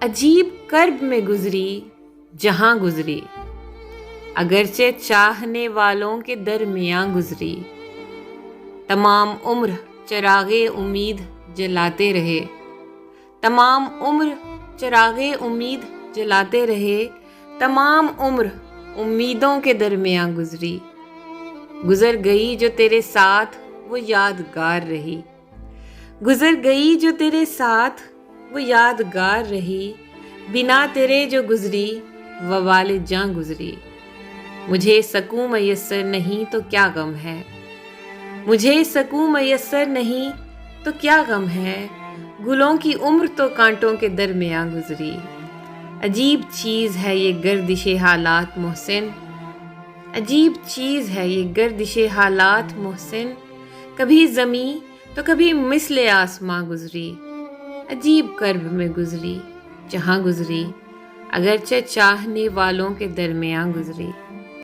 عجیب کرب میں گزری جہاں گزری، اگرچہ چاہنے والوں کے درمیان گزری۔ تمام عمر چراغ امید جلاتے رہے، تمام عمر چراغ امید جلاتے رہے، تمام عمر امیدوں کے درمیان گزری۔ گزر گئی جو تیرے ساتھ وہ یادگار رہی، گزر گئی جو تیرے ساتھ وہ یادگار رہی، بنا تیرے جو گزری وبال جاں گزری۔ مجھے سکوں میسر نہیں تو کیا غم ہے، مجھے سکوں میسر نہیں تو کیا غم ہے، گلوں کی عمر تو کانٹوں کے درمیان گزری۔ عجیب چیز ہے یہ گردش حالات محسن، عجیب چیز ہے یہ گردش حالات محسن، کبھی زمیں تو کبھی مثل آسماں گزری۔ عجیب کرب میں گزری جہاں گزری، اگرچہ چاہنے والوں کے درمیان گزری۔